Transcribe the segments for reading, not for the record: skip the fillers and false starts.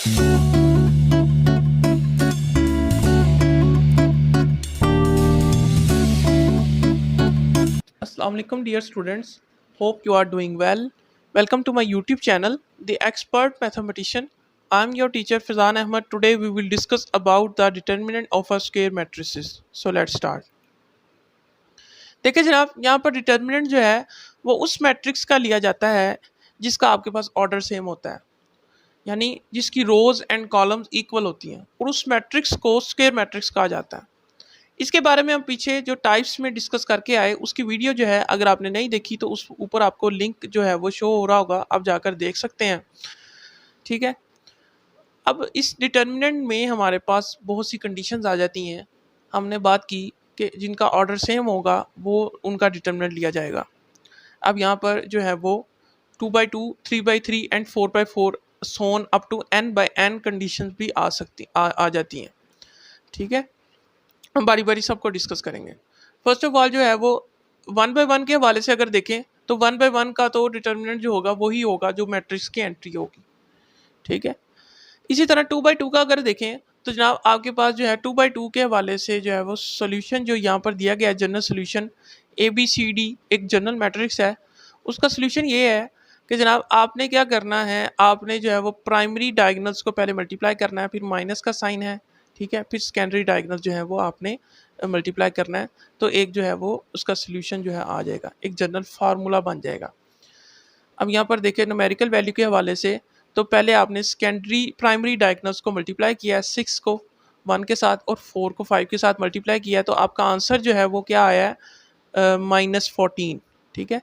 Assalamu alaikum dear students. Hope you are doing well. Welcome to my YouTube channel, The Expert Mathematician. I am your teacher Fazan Ahmed. Today we will discuss about the determinant of a square matrices. So let's start. देखिए जनाब, यहाँ पर determinant जो है वो उस matrix का लिया जाता है जिसका आपके पास ऑर्डर सेम होता है, यानी जिसकी रोज एंड कॉलम्स इक्वल होती हैं, और उस मैट्रिक्स को स्क्वायर मैट्रिक्स कहा जाता है। इसके बारे में हम पीछे जो टाइप्स में डिस्कस करके आए उसकी वीडियो जो है अगर आपने नहीं देखी तो उस ऊपर आपको लिंक जो है वो शो हो रहा होगा, आप जाकर देख सकते हैं। ठीक है, अब इस डिटर्मिनेंट में हमारे पास बहुत सी कंडीशंस आ जाती हैं। हमने बात की कि जिनका ऑर्डर सेम होगा वो उनका डिटर्मिनेंट लिया जाएगा। अब यहाँ पर जो है वो 2/2, 3/3 and 4/4 so on up to n/n conditions भी आ जाती हैं। ठीक है, हम बारी बारी सबको डिस्कस करेंगे। फर्स्ट ऑफ ऑल जो है वो 1/1 के हवाले से अगर देखें तो 1/1 का तो डिटर्मिनेंट जो होगा वही होगा जो मैट्रिक्स की एंट्री होगी। ठीक है, इसी तरह 2/2 का अगर देखें तो जनाब आपके पास जो है 2/2 के हवाले से जो है वो सोल्यूशन जो यहाँ पर दिया गया है, जनरल सोल्यूशन ABCD एक जनरल मैट्रिक्स है, उसका सोल्यूशन ये है कि जनाब आपने क्या करना है, आपने जो है वो प्राइमरी डायगोनल्स को पहले मल्टीप्लाई करना है, फिर माइनस का साइन है। ठीक है, फिर सेकेंडरी डायगोनल जो है वो आपने मल्टीप्लाई करना है, तो एक जो है वो उसका सोल्यूशन जो है आ जाएगा, एक जनरल फार्मूला बन जाएगा। अब यहाँ पर देखिए न्यूमेरिकल वैल्यू के हवाले से तो पहले आपने सेकेंडरी प्राइमरी डायगोनल्स को मल्टीप्लाई किया है, 6 को 1 के साथ और 4 को 5 के साथ मल्टीप्लाई किया है, तो आपका आंसर जो है वो क्या आया है, -14। ठीक है,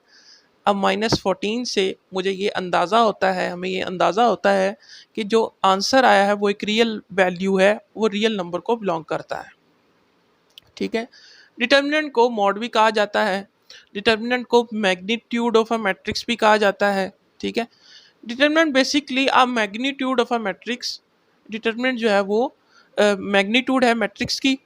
अब -14 से मुझे ये अंदाज़ा होता है, हमें ये अंदाज़ा होता है कि जो आंसर आया है वो एक रियल वैल्यू है, वो रियल नंबर को बिलोंग करता है। ठीक है, डिटर्मिनेंट को मॉड भी कहा जाता है, डिटर्मिनेंट को मैग्नीट्यूड ऑफ अ मैट्रिक्स भी कहा जाता है। ठीक है, determinant basically a magnitude of a matrix, determinant जो है वो मैग्नीट्यूड है मैट्रिक्स की।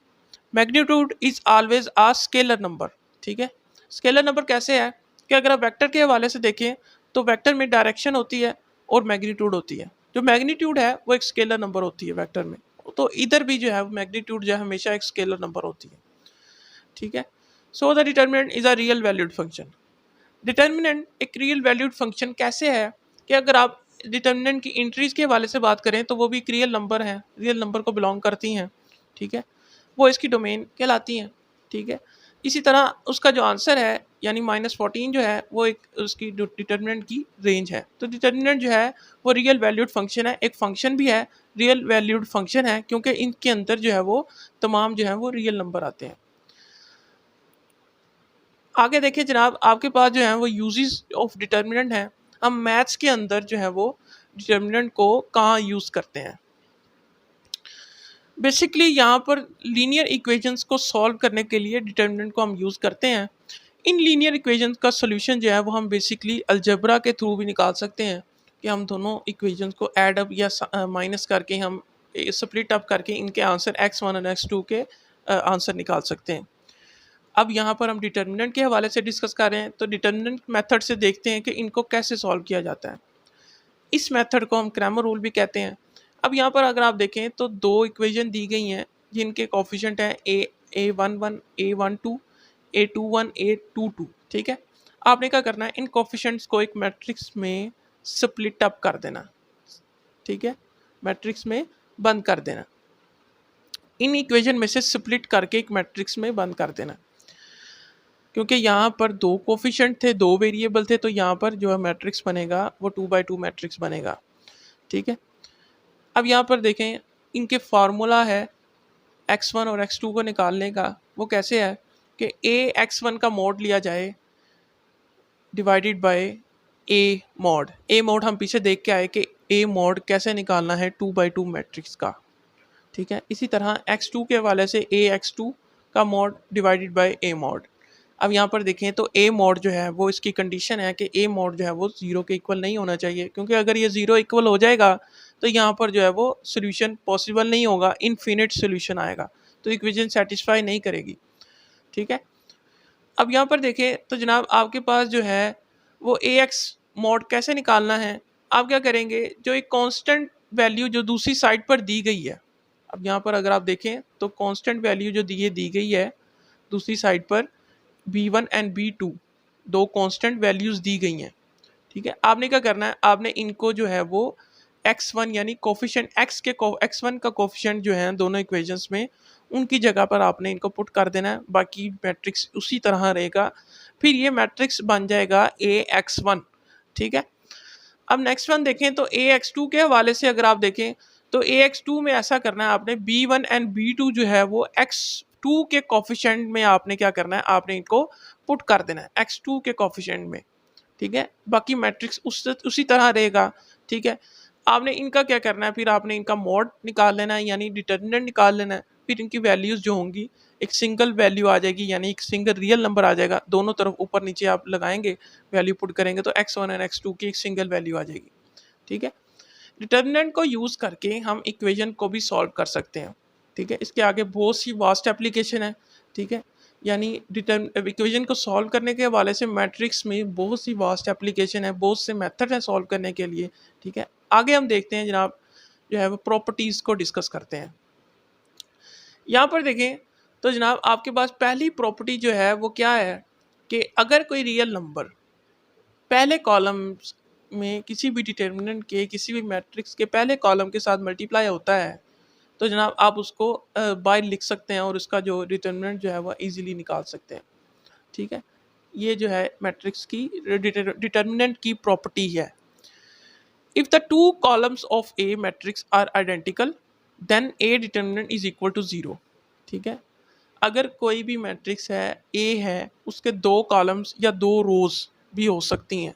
Magnitude is always a scalar number. ठीक है, स्केलर नंबर कैसे है कि अगर आप वेक्टर के हवाले से देखें तो वेक्टर में डायरेक्शन होती है और मैग्नीट्यूड होती है। जो मैग्नीट्यूड है वो एक स्केलर नंबर होती है वेक्टर में, तो इधर भी जो है मैग्नीट्यूड जो है हमेशा एक स्केलर नंबर होती है। ठीक है, so the determinant is a real valued function. Determinant एक रियल वैल्यूड फंक्शन कैसे है कि अगर आप डिटर्मिनेंट की इंट्रीज के हवाले से बात करें तो वो भी एक रियल नंबर है, रियल नंबर को बिलोंग करती हैं। ठीक है, वो इसकी डोमेन कहलाती हैं। ठीक है, इसी तरह उसका जो आंसर है यानी -14 जो है वो एक उसकी डिटर्मिनेंट की रेंज है। तो डिटर्मिनेंट जो है वो रियल वैल्यूड फंक्शन है, एक फंक्शन भी है, रियल वैल्यूड फंक्शन है, क्योंकि इनके अंदर जो है वो तमाम जो है वो रियल नंबर आते हैं। आगे देखिए जनाब, आपके पास जो है वो यूजेस ऑफ डिटर्मिनेंट है। हम मैथ्स के अंदर जो है वो डिटर्मिनेंट को कहाँ यूज़ करते हैं। बेसिकली यहाँ पर लीनियर इक्वेशंस को सॉल्व करने के लिए डिटर्मिनेंट को हम यूज़ करते हैं। इन लीनियर इक्वेशंस का सोल्यूशन जो है वो हम बेसिकली अलजेब्रा के थ्रू भी निकाल सकते हैं कि हम दोनों इक्वेशंस को ऐड अप या माइनस करके हम स्प्लिट अप करके इनके आंसर x1 और x2 के आंसर निकाल सकते हैं। अब यहाँ पर हम डिटर्मिनेंट के हवाले से डिस्कस कर रहे हैं, तो डिटर्मिनेंट मेथड से देखते हैं कि इनको कैसे सॉल्व किया जाता है। इस मेथड को हम क्रैमर रूल भी कहते हैं। अब यहाँ पर अगर आप देखें तो दो इक्वेशन दी गई हैं जिनके कोफिशिएंट हैं a11 a12 a21 a22। ठीक है, आपने क्या करना है, इन कोफिशिएंट्स को एक मैट्रिक्स में स्प्लिट अप कर देना। ठीक है, मैट्रिक्स में बंद कर देना, इन इक्वेशन में से स्प्लिट करके एक मैट्रिक्स में बंद कर देना। क्योंकि यहाँ पर दो कोफिशिएंट थे, दो वेरिएबल थे, तो यहाँ पर जो है मैट्रिक्स बनेगा वो 2/2 मैट्रिक्स बनेगा। ठीक है, अब यहाँ पर देखें इनके फार्मूला है x1 और x2 को निकालने का। वो कैसे है कि a(x1) का मोड लिया जाए डिवाइडेड बाय a मोड हम पीछे देख के आए कि a मोड कैसे निकालना है 2/2 मैट्रिक्स का। ठीक है, इसी तरह x2 के हवाले से ax2 का mode divided by a mode. अब यहाँ पर देखें तो a मोड जो है वो इसकी कंडीशन है कि a मोड जो है वो 0 के इक्वल नहीं होना चाहिए, क्योंकि अगर ये 0 इक्वल हो जाएगा तो यहाँ पर जो है वो सोल्यूशन पॉसिबल नहीं होगा, इनफिनिट सोल्यूशन आएगा, तो इक्वेशन सेटिस्फाई नहीं करेगी। ठीक है, अब यहाँ पर देखें तो जनाब आपके पास जो है वो ax मोड कैसे निकालना है। आप क्या करेंगे, जो एक कांस्टेंट वैल्यू जो दूसरी साइड पर दी गई है, अब यहाँ पर अगर आप देखें तो कांस्टेंट वैल्यू जो दी गई है दूसरी साइड पर b1 एंड b2 दो कांस्टेंट वैल्यूज दी गई हैं, ठीक है। आपने क्या करना है, आपने इनको जो है वो x1 यानी कोफिशिएंट x1 का कोफिशिएंट जो है दोनों इक्वेशंस में उनकी जगह पर आपने इनको पुट कर देना है, बाकी मैट्रिक्स उसी तरह रहेगा। फिर ये मैट्रिक्स बन जाएगा ax1, ठीक है। अब नेक्स्ट वन देखें तो ax2 के हवाले से अगर आप देखें तो ax2 में ऐसा करना है आपने b1 एंड b2 जो है वो x2 के कोफिशिएंट में आपने क्या करना है, आपने इनको पुट कर देना है x2 के कोफिशिएंट में, ठीक है। बाकी मैट्रिक्स उसी तरह रहेगा, ठीक है। आपने इनका क्या करना है, फिर आपने इनका मॉड निकाल लेना है यानी डिटर्मिनेंट निकाल लेना है। फिर इनकी वैल्यूज जो होंगी एक सिंगल वैल्यू आ जाएगी यानी एक सिंगल रियल नंबर आ जाएगा, दोनों तरफ ऊपर नीचे आप लगाएंगे वैल्यू पुट करेंगे तो x1 एंड x2 की एक सिंगल वैल्यू आ जाएगी, ठीक है। डिटर्मिनेंट को यूज़ करके हम इक्वेशन को भी सॉल्व कर सकते हैं, ठीक है। इसके आगे बहुत सी वास्ट एप्लीकेशन है, ठीक है। यानी इक्वेशन को सॉल्व करने के हवाले से मैट्रिक्स में बहुत सी वास्ट एप्लीकेशन है, बहुत से मेथड हैं सॉल्व करने के लिए, ठीक है। आगे हम देखते हैं जनाब जो है वो प्रॉपर्टीज़ को डिस्कस करते हैं। यहाँ पर देखें तो जनाब आपके पास पहली प्रॉपर्टी जो है वो क्या है कि अगर कोई रियल नंबर पहले कॉलम्स में किसी भी डिटर्मिनेंट के किसी भी मैट्रिक्स के पहले कॉलम के साथ मल्टीप्लाई होता है तो जनाब आप उसको बाय लिख सकते हैं और उसका जो डिटर्मिनेंट जो है वह इजीली निकाल सकते हैं, ठीक है। ये जो है मैट्रिक्स की डिटर्मिनेंट की प्रॉपर्टी है। If the two columns of a matrix are identical then a determinant is equal to zero, ठीक है। अगर कोई भी मैट्रिक्स है ए है उसके दो कॉलम्स या दो रोज भी हो सकती हैं,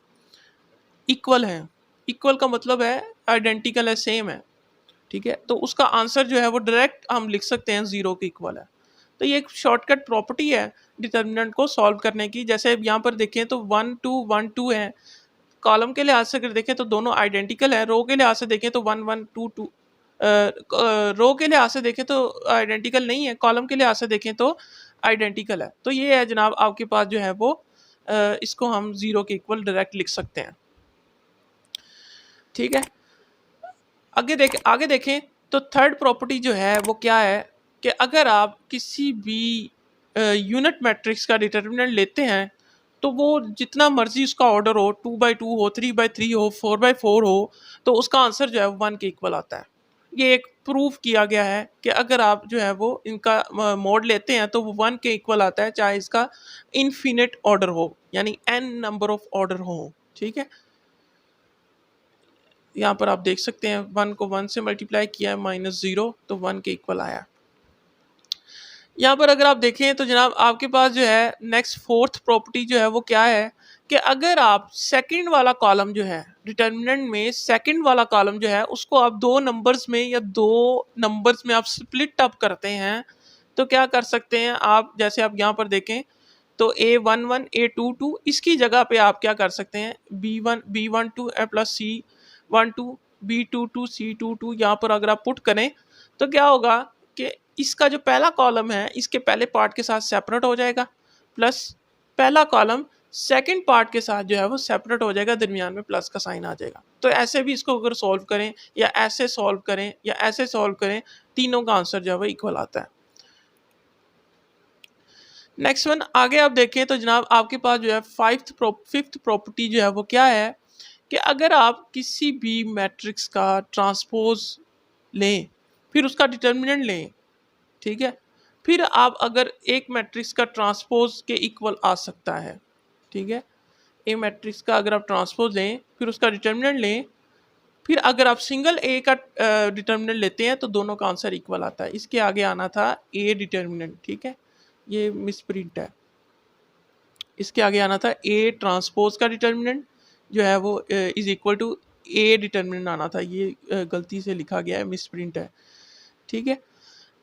इक्वल हैं, इक्वल का मतलब है आइडेंटिकल है, सेम है, ठीक है। तो उसका आंसर जो है वो डायरेक्ट हम लिख सकते हैं ज़ीरो के इक्वल है। तो ये एक शॉर्टकट प्रॉपर्टी है डिटर्मिनेंट को सॉल्व करने की। जैसे यहाँ पर देखें तो 1 2 1 2 है, कॉलम के लिहाज से अगर देखें तो दोनों आइडेंटिकल है, रो के लिहाज से देखें तो 1 1 2 2, रो के लिहाज से देखें तो आइडेंटिकल नहीं है, कॉलम के लिहाज से देखें तो आइडेंटिकल है। तो ये है जनाब आपके पास जो है वो इसको हम ज़ीरो के इक्वल डायरेक्ट लिख सकते हैं, ठीक है। आगे देखें तो थर्ड प्रॉपर्टी जो है वो क्या है कि अगर आप किसी भी यूनिट मैट्रिक्स का डिटर्मिनेंट लेते हैं तो वो जितना मर्जी उसका ऑर्डर हो, 2 by 2 हो, 3 by 3 हो, 4 by 4 हो, तो उसका आंसर जो है 1 के इक्वल आता है। ये एक प्रूफ किया गया है कि अगर आप जो है वो इनका मोड लेते हैं तो वो 1 के इक्वल आता है, चाहे इसका इनफिनिट ऑर्डर हो यानी n नंबर ऑफ ऑर्डर हो, ठीक है। यहाँ पर आप देख सकते हैं 1 को 1 से मल्टीप्लाई किया है -0 तो 1 के इक्वल आया। यहाँ पर अगर आप देखें तो जनाब आपके पास जो है नेक्स्ट फोर्थ प्रॉपर्टी जो है वो क्या है कि अगर आप सेकंड वाला कॉलम जो है डिटर्मिनेंट में सेकंड वाला कॉलम जो है उसको आप दो नंबर्स में या दो नंबर्स में आप स्प्लिट अप करते हैं तो क्या कर सकते हैं आप, जैसे आप यहाँ पर देखें तो A11 A22 इसकी जगह पे आप क्या कर सकते हैं B12 plus C12 B22 C22 यहाँ पर अगर आप पुट करें तो क्या होगा कि इसका जो पहला कॉलम है इसके पहले पार्ट के साथ सेपरेट हो जाएगा, प्लस पहला कॉलम सेकंड पार्ट के साथ जो है वो सेपरेट हो जाएगा, दरमियान में प्लस का साइन आ जाएगा। तो ऐसे भी इसको अगर सॉल्व करें या ऐसे सॉल्व करें या ऐसे सॉल्व करें, तीनों का आंसर जो है वो इक्वल आता है। नेक्स्ट वन आगे आप देखें तो जनाब आपके पास जो है फिफ्थ प्रॉपर्टी जो है वो क्या है कि अगर आप किसी भी मैट्रिक्स का ट्रांसपोज लें फिर उसका डिटर्मिनेंट लें, ठीक है, फिर आप अगर एक मैट्रिक्स का ट्रांसपोज के इक्वल आ सकता है, ठीक है। ए मैट्रिक्स का अगर आप ट्रांसपोज लें फिर उसका डिटर्मिनेंट लें, फिर अगर आप सिंगल ए का डिटर्मिनेंट लेते हैं तो दोनों का आंसर इक्वल आता है। इसके आगे आना था ए डिटर्मिनेंट, ठीक है, ये मिसप्रिंट है। इसके आगे आना था ए ट्रांसपोज का डिटर्मिनेंट जो है वो is equal to a determinant आना था, ये गलती से लिखा गया है, मिसप्रिंट है, ठीक है।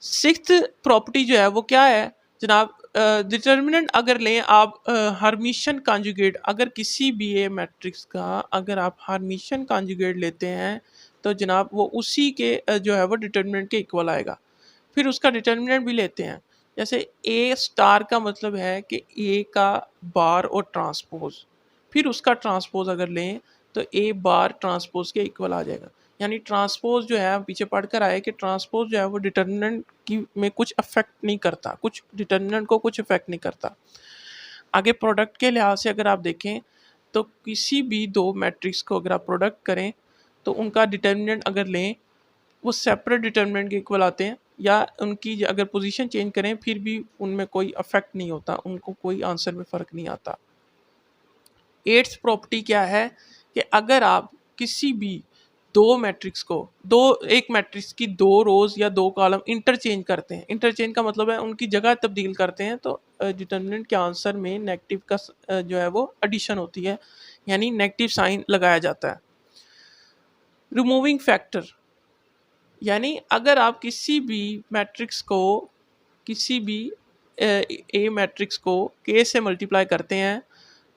सिक्स्थ प्रॉपर्टी जो है वो क्या है जनाब, डिटर्मिनेंट अगर लें आप हर्मिशन कॉन्जुगेट, अगर किसी भी ए मैट्रिक्स का अगर आप हर्मिशन कॉन्जुगेट लेते हैं तो जनाब वो उसी के जो है वो डिटर्मिनेंट के इक्वल आएगा। फिर उसका डिटर्मिनेंट भी लेते हैं, जैसे ए स्टार का मतलब है कि ए का बार और ट्रांसपोज, फिर उसका ट्रांसपोज अगर लें तो ए बार ट्रांसपोज के इक्वल आ जाएगा। यानी ट्रांसपोज जो है, पीछे पढ़ कर आए कि ट्रांसपोज जो है वो डिटर्मिनेंट की में कुछ अफेक्ट नहीं करता, कुछ डिटर्मिनेंट को कुछ अफेक्ट नहीं करता। आगे प्रोडक्ट के लिहाज से अगर आप देखें तो किसी भी दो मैट्रिक्स को अगर आप प्रोडक्ट करें तो उनका डिटर्मिनेंट अगर लें वो सेपरेट डिटर्मिनेंट के इक्वल आते हैं, या उनकी अगर पोजीशन चेंज करें फिर भी उनमें कोई अफेक्ट नहीं होता, उनको कोई आंसर में फ़र्क नहीं आता। एट्थ प्रॉपर्टी क्या है कि अगर आप किसी भी दो मैट्रिक्स को एक मैट्रिक्स की दो रोज या दो कॉलम इंटरचेंज करते हैं, इंटरचेंज का मतलब है उनकी जगह तब्दील करते हैं, तो डिटर्मिनेंट के आंसर में नेगेटिव का जो है वो एडिशन होती है, यानी नेगेटिव साइन लगाया जाता है। रिमूविंग फैक्टर, यानी अगर आप किसी भी मैट्रिक्स को किसी भी ए मैट्रिक्स को के से मल्टीप्लाई करते हैं,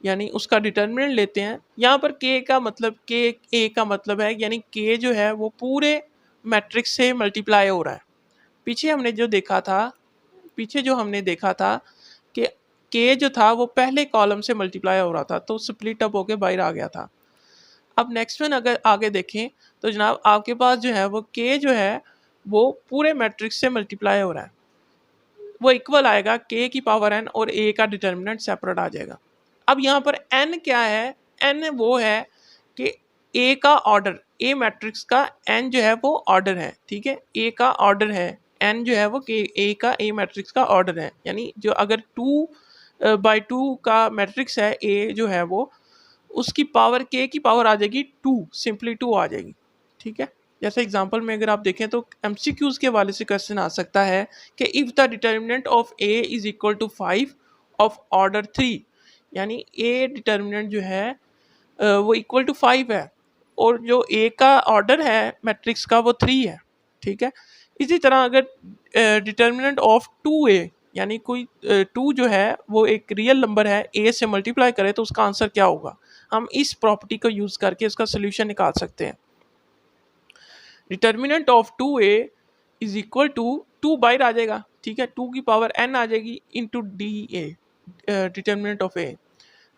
यानी उसका डिटर्मिनेंट लेते हैं। यहाँ पर के का मतलब के ए का मतलब है यानी के जो है वो पूरे मैट्रिक्स से मल्टीप्लाई हो रहा है। पीछे जो हमने देखा था कि के जो था वो पहले कॉलम से मल्टीप्लाई हो रहा था, तो स्प्लिट अप होके बाहर आ गया था। अब नेक्स्ट वन अगर आगे देखें तो जनाब आपके पास जो है वो के जो है वो पूरे मैट्रिक्स से मल्टीप्लाई हो रहा है, वो इक्वल आएगा के की पावर एन और ए का डिटर्मिनेंट सेपरेट आ जाएगा। अब यहाँ पर एन क्या है, एन वो है कि ए का ऑर्डर, ए मैट्रिक्स का एन जो है वो ऑर्डर है, ठीक है, ए का ऑर्डर है, एन जो है वो ए का ए मैट्रिक्स का ऑर्डर है। यानी जो अगर 2/2 का मैट्रिक्स है ए जो है वो, उसकी पावर के की पावर आ जाएगी 2, सिंपली 2 आ जाएगी, ठीक है। जैसे एग्जांपल में अगर आप देखें तो एमसीक्यूज के हवाले से क्वेश्चन आ सकता है कि if the determinant of A is equal to 5 of order 3, यानी ए डिटर्मिनेंट जो है वो इक्वल टू 5 है और जो ए का ऑर्डर है मैट्रिक्स का वो 3 है, ठीक है। इसी तरह अगर डिटर्मिनेंट ऑफ 2a, यानी कोई 2 जो है वो एक रियल नंबर है, ए से मल्टीप्लाई करे तो उसका आंसर क्या होगा, हम इस प्रॉपर्टी को यूज़ करके इसका सोल्यूशन निकाल सकते हैं। Determinant of 2a is equal to 2 बाहर आ जाएगा, ठीक है, 2 की पावर n आ जाएगी into D A, determinant of A.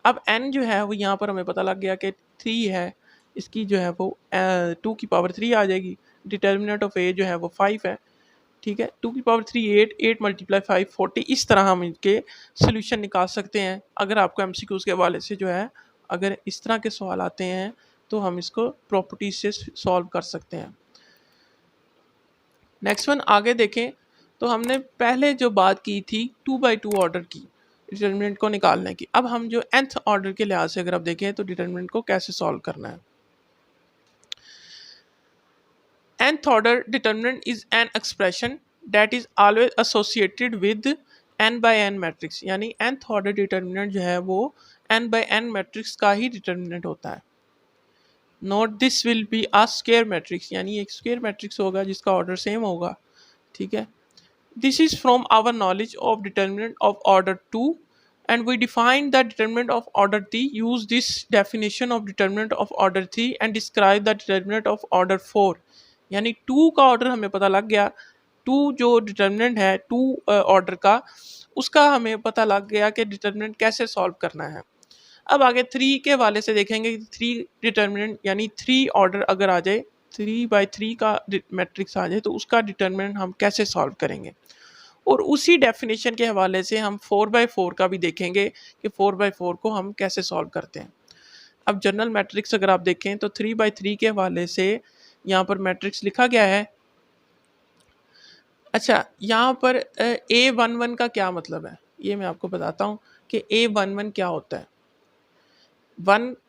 अब n जो है वो यहाँ पर हमें पता लग गया कि 3 है, इसकी जो है वो 2 की पावर 3 आ जाएगी। डिटर्मिनेंट ऑफ ए जो है वो 5 है, ठीक है, 2 की पावर 3 8 मल्टीप्लाई 5 40। इस तरह हम इनके सोल्यूशन निकाल सकते हैं। अगर आपको एमसीक्यूज के हवाले से जो है अगर इस तरह के सवाल आते हैं तो हम इसको प्रॉपर्टी से सॉल्व कर सकते हैं। नेक्स्ट वन आगे देखें तो हमने पहले जो बात की थी 2/2 ऑर्डर की डिटर्मिनेंट को निकालने की। अब हम जो nth ऑर्डर के लिहाज से अगर आप देखें तो डिटर्मिनेंट को कैसे सॉल्व करना है। nth order determinant is an expression that is always associated with n/n matrix, यानी nth ऑर्डर डिटर्मिनेंट जो है वो n/n मैट्रिक्स का ही डिटर्मिनेंट होता है। Note this will be a square matrix, यानी एक स्क्वायर मैट्रिक्स होगा जिसका ऑर्डर सेम होगा, ठीक है। This is from our knowledge of determinant of order 2, and we define the determinant of order 3. Use this definition of determinant of order 3 and describe the determinant of order 4. यानी 2 का order हमें पता लग गया, 2 जो डिटर्मिनेंट है 2 order का, उसका हमें पता लग गया कि डिटर्मिनेंट कैसे सॉल्व करना है। अब आगे 3 के हवाले से देखेंगे कि 3 डिटर्मिनेंट यानी 3 ऑर्डर अगर आ जाए, 3/3 का मैट्रिक्स आ जाए तो उसका डिटर्मिनेंट हम कैसे सॉल्व करेंगे। और उसी डेफिनेशन के हवाले से हम 4/4 का भी देखेंगे कि 4/4 को हम कैसे सॉल्व करते हैं। अब जनरल मैट्रिक्स अगर आप देखें तो 3/3 के हवाले से यहाँ पर मैट्रिक्स लिखा गया है। अच्छा, यहाँ पर A11 का क्या मतलब है ये मैं आपको बताता हूँ कि A11 क्या होता है।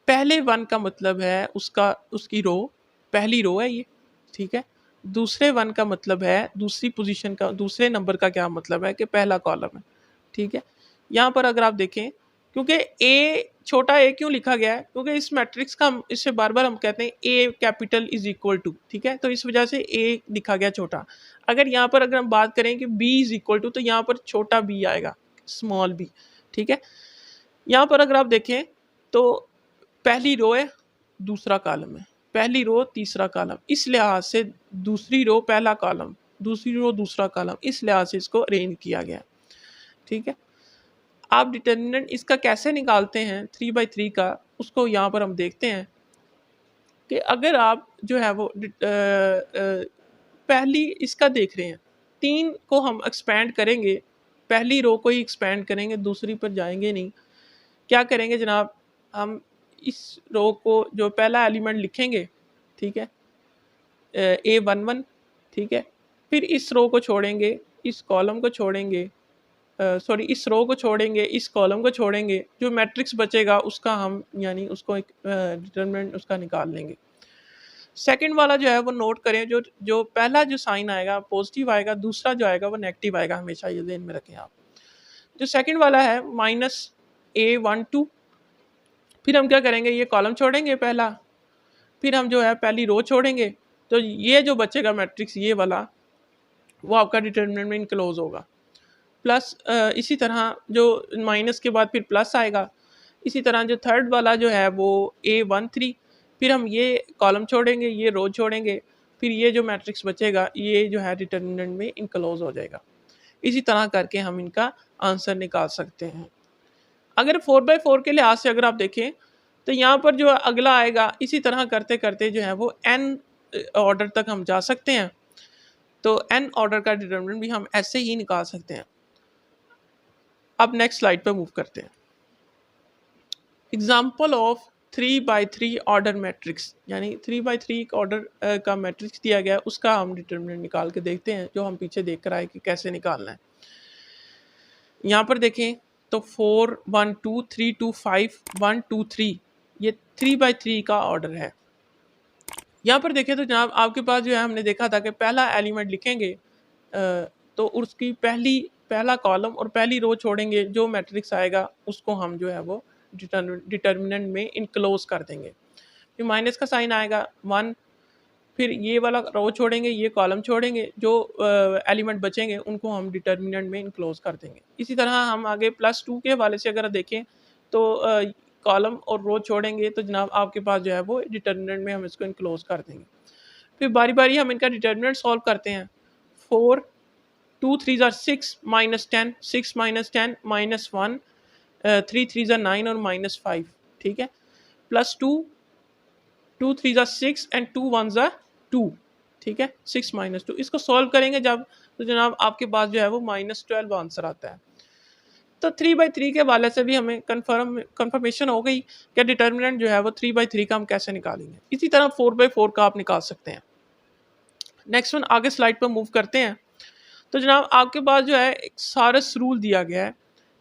पहले 1 का मतलब है उसकी रो, पहली रो है ये, ठीक है। दूसरे 1 का मतलब है दूसरी पोजीशन का, दूसरे नंबर का क्या मतलब है कि पहला कॉलम है, ठीक है। यहाँ पर अगर आप देखें, क्योंकि ए छोटा ए क्यों लिखा गया है, क्योंकि इस मैट्रिक्स का इससे बार बार हम कहते हैं ए कैपिटल इज इक्वल टू, ठीक है, तो इस वजह से ए लिखा गया छोटा। अगर यहाँ पर अगर हम बात करें कि बी इज इक्वल टू, तो यहाँ पर छोटा बी आएगा, स्मॉल बी, ठीक है। यहाँ पर अगर आप देखें तो पहली रो है, दूसरा कॉलम है, पहली रो तीसरा कॉलम, इस लिहाज से दूसरी रो पहला कॉलम, दूसरी रो दूसरा कॉलम, इस लिहाज से इसको अरेंज किया गया, ठीक है। आप डिटर्मिनेंट इसका कैसे निकालते हैं 3/3 का, उसको यहाँ पर हम देखते हैं। कि अगर आप जो है वो पहली इसका देख रहे हैं, 3 को हम एक्सपेंड करेंगे, पहली रो को ही एक्सपेंड करेंगे, दूसरी पर जाएंगे नहीं। क्या करेंगे जनाब, हम इस रो को जो पहला एलिमेंट लिखेंगे, ठीक है, A11, ठीक है, फिर इस रो को छोड़ेंगे, इस कॉलम को छोड़ेंगे, सॉरी इस रो को छोड़ेंगे, इस कॉलम को छोड़ेंगे, जो मैट्रिक्स बचेगा उसका हम यानी उसको एक डिटरमिनेंट उसका निकाल लेंगे। सेकंड वाला जो है वो नोट करें, जो जो पहला जो साइन आएगा पॉजिटिव आएगा, दूसरा जो आएगा वो नेगेटिव आएगा, हमेशा ये ध्यान में रखें आप। जो सेकंड वाला है -A12, फिर हम क्या करेंगे, ये कॉलम छोड़ेंगे पहला, फिर हम जो है पहली रो छोड़ेंगे, तो ये जो बचेगा मैट्रिक्स ये वाला, वो आपका डिटरमिनेंट में इनक्लोज होगा। प्लस इसी तरह जो माइनस के बाद फिर प्लस आएगा, इसी तरह जो थर्ड वाला जो है वो A13, फिर हम ये कॉलम छोड़ेंगे, ये रो छोड़ेंगे, फिर ये जो मैट्रिक्स बचेगा ये जो है डिटरमिनेंट में इनक्लोज हो जाएगा। इसी तरह करके हम इनका आंसर निकाल सकते हैं। अगर 4/4 के लिहाज से अगर आप देखें तो यहाँ पर जो अगला आएगा, इसी तरह करते करते जो है वो n ऑर्डर तक हम जा सकते हैं। तो n ऑर्डर का डिटरमिनेंट भी हम ऐसे ही निकाल सकते हैं। अब नेक्स्ट स्लाइड पर मूव करते हैं। एग्जाम्पल ऑफ 3/3 ऑर्डर मैट्रिक्स, यानी 3/3 ऑर्डर का मैट्रिक्स दिया गया है, उसका हम डिटरमिनेंट निकाल के देखते हैं, जो हम पीछे देख कर आए कि कैसे निकालना है। यहाँ पर देखें तो 4 1 2 3 2 5 1 2 3, ये 3/3 का ऑर्डर है। यहाँ पर देखें तो जनाब आपके पास जो है, हमने देखा था कि पहला एलिमेंट लिखेंगे तो उसकी पहला कॉलम और पहली रो छोड़ेंगे, जो मैट्रिक्स आएगा उसको हम जो है वो डिटर्मिनेंट में इनक्लोज कर देंगे। फिर माइनस का साइन आएगा 1, फिर ये वाला रो छोड़ेंगे, ये कॉलम छोड़ेंगे, जो एलिमेंट बचेंगे उनको हम डिटर्मिनेंट में इनक्लोज कर देंगे। इसी तरह हम आगे +2 के हवाले से अगर देखें तो कॉलम और रो छोड़ेंगे तो जनाब आपके पास जो है वो डिटर्मिनेंट में हम इसको इनक्लोज कर देंगे। फिर बारी बारी हम इनका डिटर्मिनेंट सॉल्व करते हैं। 4 2 3 are 6 -10, 6 -10 -1, 3 3 are 9 और -5, ठीक है, +2 2 3 are 6 एंड 2 1 are 2, ठीक है, 6 -2। इसको सॉल्व करेंगे जब तो जनाब आपके पास जो है वो -12 आंसर आता है। तो 3/3 के वाले से भी हमें कंफर्मेशन हो गई कि डिटर्मिनेंट जो है वो 3/3 का हम कैसे निकालेंगे। इसी तरह 4/4 का आप निकाल सकते हैं। नेक्स्ट वन, आगे स्लाइड पर मूव करते हैं। तो जनाब आपके पास जो है एक सारस रूल दिया गया है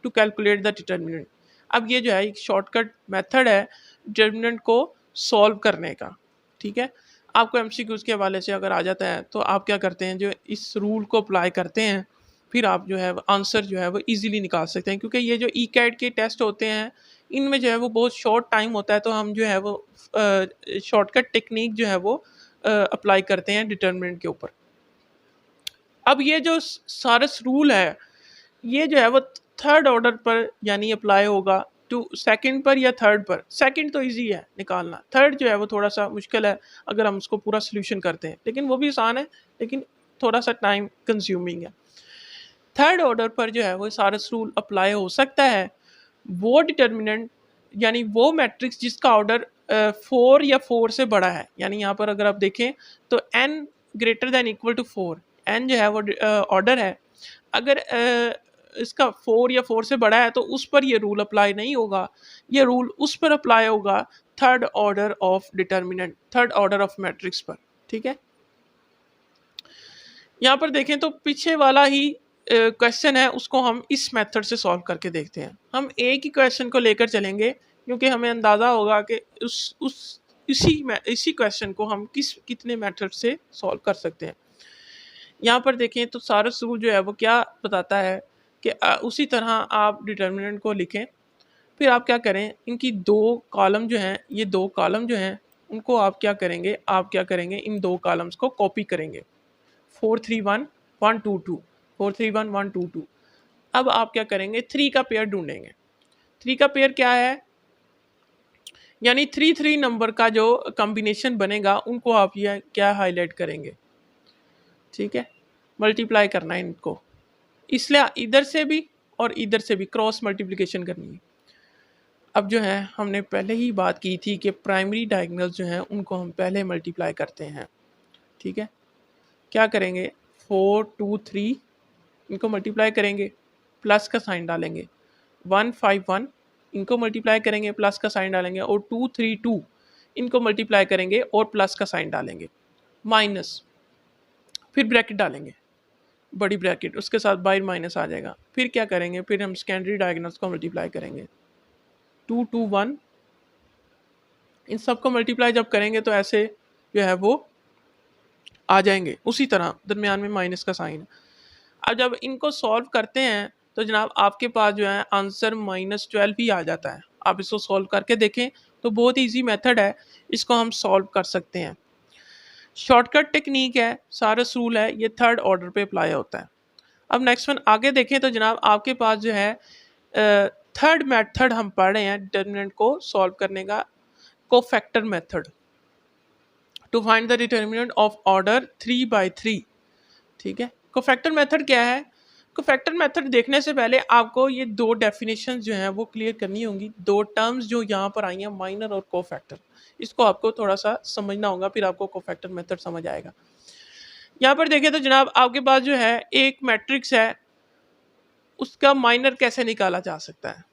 टू कैलकुलेट द डिटर्मिनेंट। अब ये जो है एक शॉर्टकट मेथड है डिटर्मिनेंट को सॉल्व करने का, ठीक है। आपको एमसीक्यूज के हवाले से अगर आ जाता है तो आप क्या करते हैं, जो इस रूल को अप्लाई करते हैं, फिर आप जो है आंसर जो है वो इजीली निकाल सकते हैं। क्योंकि ये जो ई कैट के टेस्ट होते हैं इनमें जो है वो बहुत शॉर्ट टाइम होता है, तो हम जो है वो शॉर्टकट टेक्निक जो है वो अप्लाई करते हैं डिटर्मिनेंट के ऊपर। अब ये जो सारस रूल है ये जो है वो थर्ड ऑर्डर पर यानी अप्लाई होगा टू सेकंड पर या थर्ड पर। सेकंड तो इजी है निकालना, थर्ड जो है वो थोड़ा सा मुश्किल है अगर हम उसको पूरा सोल्यूशन करते हैं, लेकिन वो भी आसान है, लेकिन थोड़ा सा टाइम कंज्यूमिंग है। थर्ड ऑर्डर पर जो है वो सारस रूल अप्लाई हो सकता है वो डिटर्मिनेंट यानी वो मैट्रिक्स जिसका ऑर्डर 4 या 4 से बड़ा है। यानी यहाँ पर अगर आप देखें तो n greater than equal to 4, n जो है वो ऑर्डर है, अगर इसका 4 या 4 से बड़ा है तो उस पर ये रूल अप्लाई नहीं होगा, ये रूल उस पर अप्लाई होगा third order of determinant, third order of matrix पर, ठीक है। यहाँ पर देखें तो पीछे वाला ही क्वेश्चन है उसको हम इस मेथड से सॉल्व करके देखते हैं। हम एक ही क्वेश्चन को लेकर चलेंगे क्योंकि हमें अंदाज़ा होगा कि इसी क्वेश्चन को हम कितने मेथड से सॉल्व कर सकते हैं। यहाँ पर देखें तो सारस रूल जो है वो क्या बताता है कि उसी तरह आप डिटर्मिनेंट को लिखें, फिर आप क्या करें, इनकी दो कॉलम जो हैं, ये दो कॉलम जो हैं उनको आप क्या करेंगे, इन दो कॉलम्स को कॉपी करेंगे, 4 3 1 1 2 2, 4 3 1 1 2 2। अब आप क्या करेंगे, 3 का पेयर ढूंढेंगे। 3 का पेयर क्या है, यानी 3 3 नंबर का जो कॉम्बिनेशन बनेगा उनको आप ये क्या हाईलाइट करेंगे, ठीक है, मल्टीप्लाई करना है इनको, इसलिए इधर से भी और इधर से भी क्रॉस मल्टीप्लिकेशन करनी है। अब जो है हमने पहले ही बात की थी कि प्राइमरी डायगोनल्स जो हैं उनको हम पहले मल्टीप्लाई करते हैं। ठीक है, क्या करेंगे, 4 2 3 इनको मल्टीप्लाई करेंगे, प्लस का साइन डालेंगे, 1 5 1 इनको मल्टीप्लाई करेंगे, प्लस का साइन डालेंगे, और 2 3 2 इनको मल्टीप्लाई करेंगे और प्लस का साइन डालेंगे, माइनस, फिर ब्रैकेट डालेंगे, बड़ी ब्रैकेट, उसके साथ बाई माइनस आ जाएगा। फिर क्या करेंगे, फिर हम सेकेंडरी डायगोनल्स को मल्टीप्लाई करेंगे, 2 2 1 इन सब को मल्टीप्लाई जब करेंगे तो ऐसे जो है वो आ जाएंगे, उसी तरह दरमियान में माइनस का साइन। अब जब इनको सॉल्व करते हैं तो जनाब आपके पास जो है आंसर -12 ही आ जाता है। आप इसको सॉल्व करके देखें तो बहुत इजी मेथड है, इसको हम सॉल्व कर सकते हैं। शॉर्टकट टेक्निक है, सारस रूल है, ये थर्ड ऑर्डर पे अप्लाई होता है। अब नेक्स्ट वन आगे देखें तो जनाब आपके पास जो है थर्ड मेथड हम पढ़ रहे हैं डिटर्मिनेंट को सॉल्व करने का, cofactor method to find the determinant of order 3/3। ठीक है, कोफैक्टर मेथड क्या है? कोफैक्टर मेथड देखने से पहले आपको ये दो डेफिनेशन जो हैं वो क्लियर करनी होंगी। दो टर्म्स जो यहाँ पर आई हैं, माइनर और कोफैक्टर, इसको आपको थोड़ा सा समझना होगा, फिर आपको कोफैक्टर मेथड समझ आएगा। यहाँ पर देखें तो जनाब आपके पास जो है एक मैट्रिक्स है, उसका माइनर कैसे निकाला जा सकता है?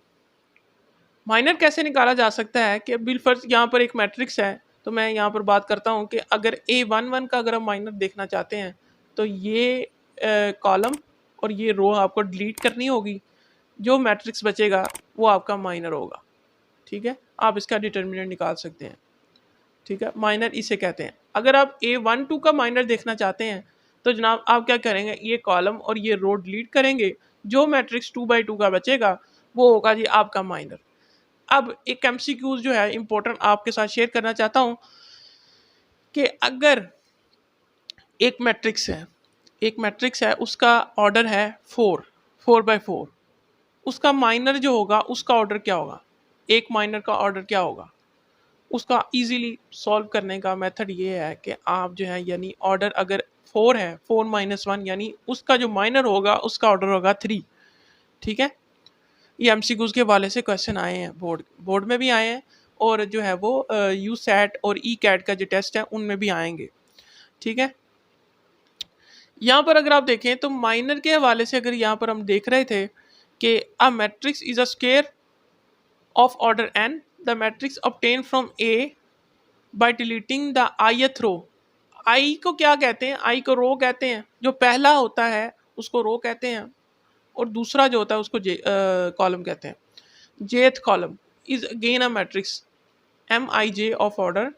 माइनर कैसे निकाला जा सकता है कि बिलफर्ज यहाँ पर एक मैट्रिक्स है, तो मैं यहाँ पर बात करता हूँ कि अगर A11 का अगर हम माइनर देखना चाहते हैं तो ये कॉलम और ये रो आपको डिलीट करनी होगी, जो मैट्रिक्स बचेगा वो आपका माइनर होगा। ठीक है, आप इसका डिटर्मिनेंट निकाल सकते हैं। ठीक है, माइनर इसे कहते हैं। अगर आप A12 का माइनर देखना चाहते हैं तो जनाब आप क्या करेंगे, ये कॉलम और ये रो डिलीट करेंगे, जो मैट्रिक्स 2/2 का बचेगा वो होगा जी आपका माइनर। अब एक MCQ जो है इंपॉर्टेंट आपके साथ शेयर करना चाहता हूँ कि अगर एक मैट्रिक्स है उसका ऑर्डर है 4/4, उसका माइनर जो होगा उसका ऑर्डर क्या होगा, एक माइनर का ऑर्डर क्या होगा? उसका इजीली सॉल्व करने का मेथड ये है कि आप जो है यानी ऑर्डर अगर 4 है, 4 - 1 यानी उसका जो माइनर होगा उसका ऑर्डर होगा 3। ठीक है, ये MCQs के हवाले से क्वेश्चन आए हैं, बोर्ड में भी आए हैं, और जो है वो USAT और ECAT का जो टेस्ट है उनमें भी आएंगे। ठीक है, यहाँ पर अगर आप देखें तो माइनर के हवाले से अगर यहाँ पर हम देख रहे थे कि a matrix is a square of order n, the matrix obtain from A by deleting the ith row. I को क्या कहते हैं? आई को रो कहते हैं, जो पहला होता है उसको रो कहते हैं, और दूसरा जो होता है उसको कॉलम कहते हैं। jth column is again a matrix Mij of order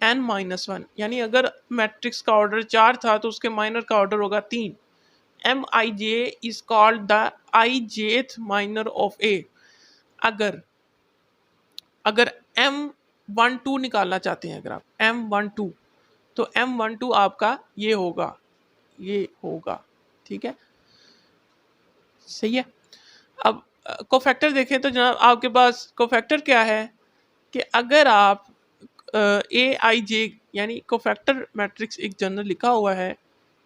n-1, यानी अगर मैट्रिक्स का ऑर्डर 4 था तो उसके माइनर का ऑर्डर होगा 3। Mij is called the ijth minor of A। अगर M12 निकालना चाहते हैं, अगर आप M12, तो M12 आपका ये होगा। ठीक है, सही है। अब कोफैक्टर देखें तो जनाब आपके पास कोफैक्टर क्या है कि अगर आप Aij यानी कोफैक्टर मैट्रिक्स एक जनरल लिखा हुआ है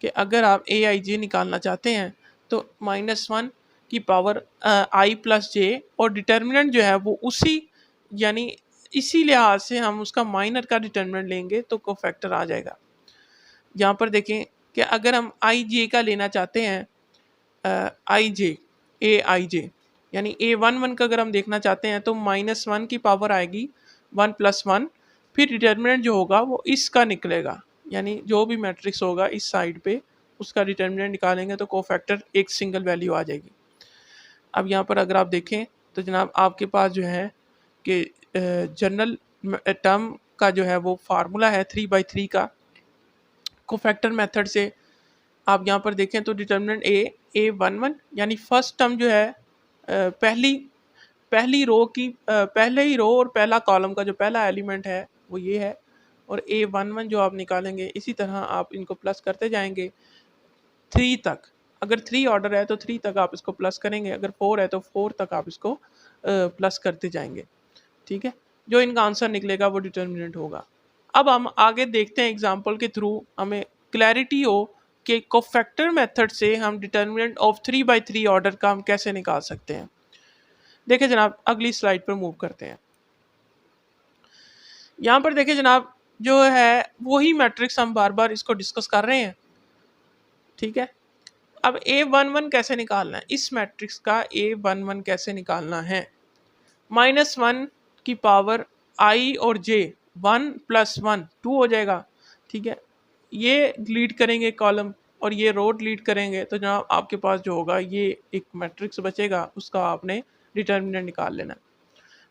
कि अगर आप Aij निकालना चाहते हैं तो -1 की पावर i + j, और डिटर्मिनेंट जो है वो उसी यानी इसी लिहाज से हम उसका माइनर का डिटर्मिनेंट लेंगे तो कोफैक्टर आ जाएगा। यहाँ पर देखें कि अगर हम Ij का लेना चाहते हैं, Aij यानी A11 का अगर हम देखना चाहते हैं तो -1 की पावर आएगी 1 + 1, फिर डिटर्मिनेंट जो होगा वो इसका निकलेगा, यानी जो भी मैट्रिक्स होगा इस साइड पे उसका डिटर्मिनेंट निकालेंगे तो कोफैक्टर एक सिंगल वैल्यू आ जाएगी। अब यहाँ पर अगर आप देखें तो जनाब आपके पास जो है कि जनरल टर्म का जो है वो फार्मूला है 3/3 का। कोफैक्टर मेथड से आप यहाँ पर देखें तो डिटर्मिनेंट A11 यानी फर्स्ट टर्म जो है पहली रो की पहले ही रो और पहला कॉलम का जो पहला एलिमेंट है वो ये है, और A11 जो आप निकालेंगे इसी तरह आप इनको प्लस करते जाएंगे 3 तक। अगर 3 ऑर्डर है तो 3 तक आप इसको प्लस करेंगे, अगर 4 है तो 4 तक आप इसको प्लस करते जाएंगे। ठीक है, जो इनका आंसर निकलेगा वो डिटर्मिनेंट होगा। अब हम आगे देखते हैं एग्जाम्पल के थ्रू, हमें क्लैरिटी हो कि कोफैक्टर मेथड से हम डिटर्मिनेंट ऑफ 3/3 ऑर्डर का हम कैसे निकाल सकते हैं। देखिए जनाब, अगली स्लाइड पर मूव करते हैं। यहाँ पर देखिए जनाब, जो है वही मैट्रिक्स हम बार बार इसको डिस्कस कर रहे हैं, ठीक है। अब A11 कैसे निकालना है, इस मैट्रिक्स का A11 कैसे निकालना है। -1 की पावर I और J, 1 + 1 2 हो जाएगा, ठीक है। ये डिलीट करेंगे कॉलम और ये रो डिलीट करेंगे, तो जनाब आपके पास जो होगा ये एक मैट्रिक्स बचेगा, उसका आपने डिटर्मिनेंट निकाल लेना।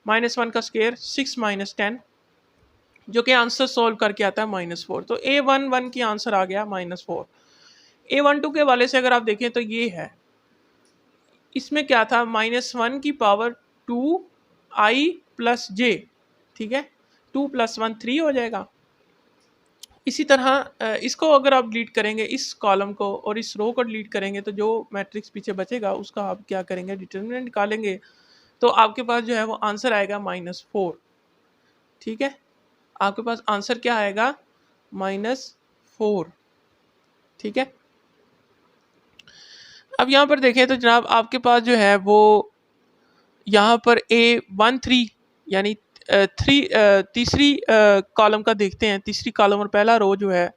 -1 का स्क्वायर 6 - 10, जो कि आंसर सोल्व करके आता है -4। तो A11 की आंसर आ गया -4। A12 के वाले से अगर आप देखें तो ये है, इसमें क्या था, -1 की पावर 2I + J, ठीक है। 2 + 1 3 हो जाएगा। इसी तरह इसको अगर आप डिलीट करेंगे, इस कॉलम को और इस रो को डिलीट करेंगे, तो जो मैट्रिक्स पीछे बचेगा उसका आप क्या करेंगे, डिटर्मिनेंट निकालेंगे। तो आपके पास जो है वो आंसर आएगा -4, ठीक है। आपके पास आंसर क्या आएगा, -4, ठीक है। अब यहाँ पर देखें तो जनाब आपके पास जो है वो यहाँ पर A13 यानी तीसरी कॉलम का देखते हैं। तीसरी कॉलम और पहला रो जो है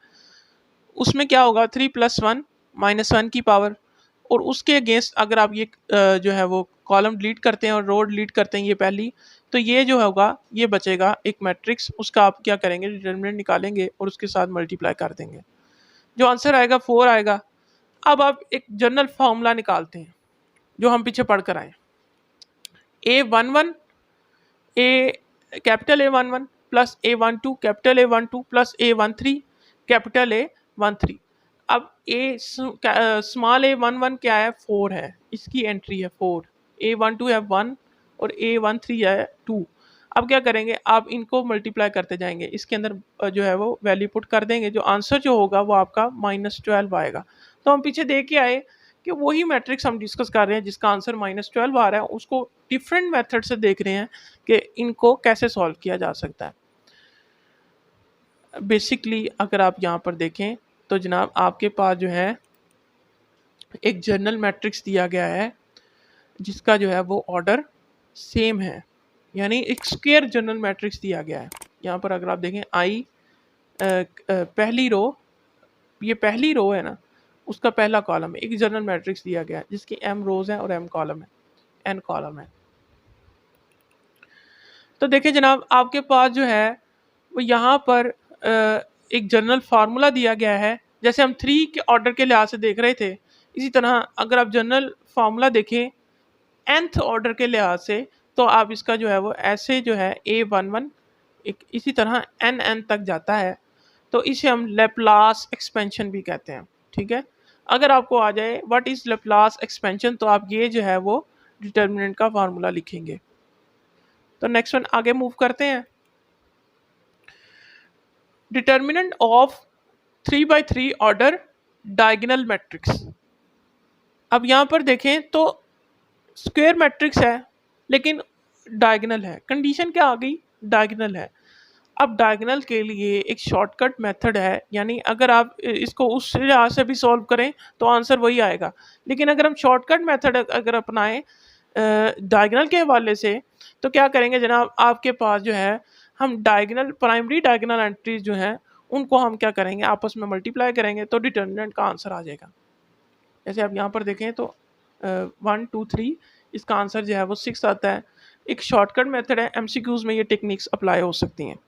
उसमें क्या होगा, 3 + 1 -1 की पावर, और उसके अगेंस्ट अगर आप ये जो है वो कॉलम डिलीट करते हैं और रो डिलीट करते हैं, ये पहली, तो ये जो होगा ये बचेगा एक मैट्रिक्स, उसका आप क्या करेंगे, डिटर्मिनेंट निकालेंगे और उसके साथ मल्टीप्लाई कर देंगे, जो आंसर आएगा 4 आएगा। अब आप एक जनरल फार्मूला निकालते हैं जो हम पीछे पढ़ कर आए। A11 capital A11 plus A12 capital A12 plus A13 capital A13। अब स्मॉल A11 क्या है, 4 है, इसकी एंट्री है 4, A12 है 1 और A13 है 2। अब क्या करेंगे, आप इनको मल्टीप्लाई करते जाएंगे, इसके अंदर जो है वो वैल्यू पुट कर देंगे, जो आंसर जो होगा वो आपका -12 आएगा। तो हम पीछे देख के आए कि वही मैट्रिक्स हम डिस्कस कर रहे हैं जिसका आंसर -12 आ रहा है, उसको डिफरेंट मेथड से देख रहे हैं कि इनको कैसे सॉल्व किया जा सकता है। बेसिकली अगर आप यहाँ पर देखें तो जनाब आपके पास जो है एक जनरल मैट्रिक्स दिया गया है जिसका जो है वो ऑर्डर सेम है, यानी एक स्क्वायर जनरल मैट्रिक्स दिया गया है। यहाँ पर अगर आप देखें आई पहली रो, ये पहली रो है ना, उसका पहला कॉलम है, एक जनरल मैट्रिक्स दिया गया है जिसकी m रोज हैं और m कॉलम है, n कॉलम है। तो देखिए जनाब आपके पास जो है वो यहाँ पर एक जनरल फार्मूला दिया गया है, जैसे हम 3 के ऑर्डर के लिहाज से देख रहे थे, इसी तरह अगर आप जनरल फार्मूला देखें nth ऑर्डर के लिहाज से, तो आप इसका जो है वो ऐसे जो है A11 एक इसी तरह n तक जाता है, तो इसे हम लेप्लास एक्सपेंशन भी कहते हैं, ठीक है। अगर आपको आ जाए व्हाट इज लेप्लास एक्सपेंशन, तो आप ये जो है वो डिटर्मिनेंट का फार्मूला लिखेंगे। तो नेक्स्ट वन आगे मूव करते हैं। Determinant of 3x3 order diagonal matrix. अब यहाँ पर देखें तो स्क्वायर मैट्रिक्स है लेकिन डायगोनल है, कंडीशन क्या आ गई, डायगोनल है। अब डायगोनल के लिए एक शॉर्टकट मेथड है, यानी अगर आप इसको उस लिहाज से भी सॉल्व करें तो आंसर वही आएगा, लेकिन अगर हम शॉर्टकट मेथड अगर अपनाएं डायगोनल के हवाले से, तो क्या करेंगे जनाब, आपके पास जो है हम डायगोनल प्राइमरी डायगोनल एंट्रीज जो हैं उनको हम क्या करेंगे, आपस में मल्टीप्लाई करेंगे, तो डिटर्मिनेंट का आंसर आ जाएगा। जैसे आप यहाँ पर देखें तो 1 2 3, इसका आंसर जो है वो 6 आता है। एक शॉर्टकट मेथड है, MCQs में ये टेक्निक्स अप्लाई हो सकती हैं।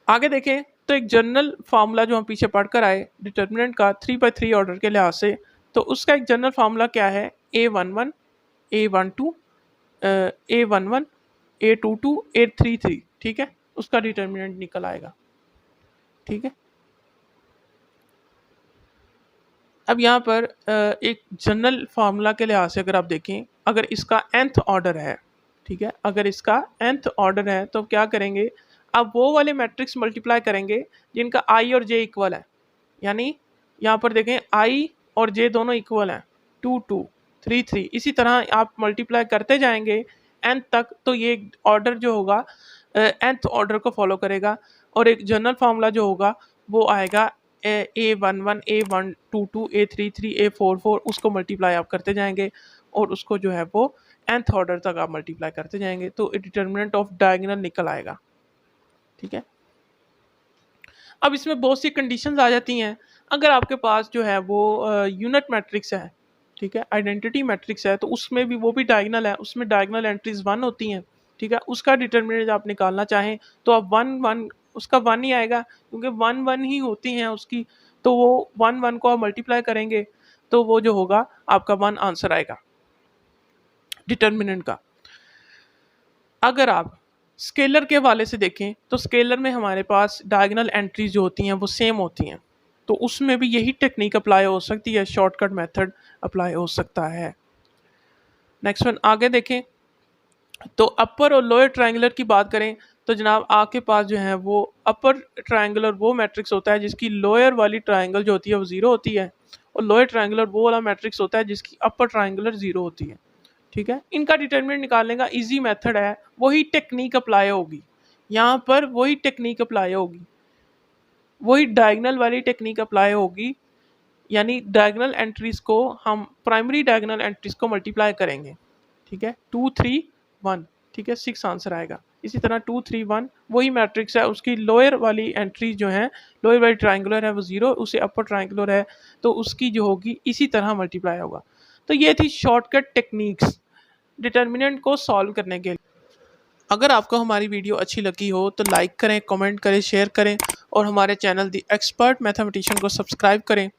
आगे देखें तो एक जनरल फार्मूला जो हम पीछे पढ़ कर आए डिटर्मिनेंट का 3x3 ऑर्डर के लिहाज से, तो उसका एक जनरल फार्मूला क्या है, A11 A12 A11 A22 A33, ठीक है, उसका डिटर्मिनेंट निकल आएगा, ठीक है। अब यहाँ पर एक जनरल फार्मूला के लिहाज से अगर आप देखें, अगर इसका nth ऑर्डर है, ठीक है, अगर इसका nth ऑर्डर है तो क्या करेंगे, अब वो वाले मैट्रिक्स मल्टीप्लाई करेंगे जिनका i और j इक्वल है, यानी यहाँ पर देखें i और j दोनों इक्वल हैं, 2 2 3 3, इसी तरह आप मल्टीप्लाई करते जाएंगे n तक, तो ये ऑर्डर जो होगा nth ऑर्डर को फॉलो करेगा, और एक जनरल फार्मूला जो होगा वो आएगा A11 A122 A33 A44, उसको मल्टीप्लाई आप करते जाएंगे और उसको जो है वो nth ऑर्डर तक आप मल्टीप्लाई करते जाएंगे तो डिटर्मिनेंट ऑफ डायगोनल निकल आएगा। ठीक है, अब इसमें बहुत सी कंडीशंस आ जाती हैं। अगर आपके पास जो है वो यूनिट मैट्रिक्स है, ठीक है, आइडेंटिटी मैट्रिक्स है, तो उसमें भी वो भी डायगोनल है, उसमें डायगोनल एंट्रीज 1 होती हैं। ठीक है, उसका डिटर्मिनेंट आप निकालना चाहें तो आप 1 1 उसका 1 ही आएगा क्योंकि 1 1 ही होती हैं उसकी, तो वो 1 1 को आप मल्टीप्लाई करेंगे तो वो जो होगा आपका 1 आंसर आएगा डिटर्मिनेंट का। अगर आप स्केलर के हवाले से देखें तो स्केलर में हमारे पास डायगोनल एंट्रीज जो होती हैं वो सेम होती हैं, तो उसमें भी यही टेक्निक अप्लाई हो सकती है, शॉर्टकट मेथड अप्लाई हो सकता है। नेक्स्ट वन आगे देखें तो अपर और लोअर ट्रायंगुलर की बात करें तो जनाब आपके पास जो है वो अपर ट्रायंगुलर वो मैट्रिक्स होता है जिसकी लोअर वाली ट्रायंगल जो होती है वो 0 होती है, और लोअर ट्रायंगुलर वो वाला मैट्रिक्स होता है जिसकी अपर ट्रायंगुलर 0 होती है। ठीक है, इनका डिटरमिनेंट निकालने का इजी मेथड है, वही टेक्निक अप्लाई होगी यहाँ पर, वही टेक्निक अप्लाई होगी, वही डायगोनल वाली टेक्निक अप्लाई होगी, यानी डायगोनल एंट्रीज को हम प्राइमरी डायगोनल एंट्रीज को मल्टीप्लाई करेंगे। ठीक है, 2 3 1, ठीक है, 6 आंसर आएगा। इसी तरह 2 3 1 वही मैट्रिक्स है, उसकी लोअर वाली एंट्रीज जो हैं, लोअर वाली ट्रायंगुलर है वो 0, उसे अपर ट्रायंगुलर है तो उसकी जो होगी इसी तरह मल्टीप्लाई होगा। तो ये थी शॉर्टकट टेक्निक्स डिटर्मिनेंट को सॉल्व करने के लिए। अगर आपको हमारी वीडियो अच्छी लगी हो तो लाइक करें, कमेंट करें, शेयर करें और हमारे चैनल द एक्सपर्ट मैथमेटिशियन को सब्सक्राइब करें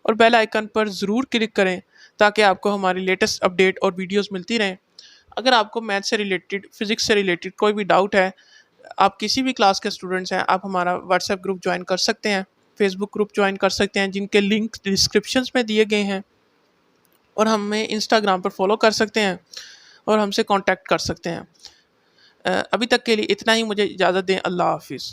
और बेल आइकन पर ज़रूर क्लिक करें ताकि आपको हमारी लेटेस्ट अपडेट और वीडियोस मिलती रहें। अगर आपको मैथ से रिलेटेड, फिज़िक्स से रिलेटेड कोई भी डाउट है, आप किसी भी क्लास के स्टूडेंट्स हैं, आप हमारा व्हाट्सएप ग्रुप ज्वाइन कर सकते हैं, फेसबुक ग्रुप ज्वाइन कर सकते हैं जिनके लिंक डिस्क्रिप्शंस में दिए गए हैं, और हमें इंस्टाग्राम पर फॉलो कर सकते हैं और हमसे कांटेक्ट कर सकते हैं। अभी तक के लिए इतना ही, मुझे इजाज़त दें। अल्लाह हाफिज़।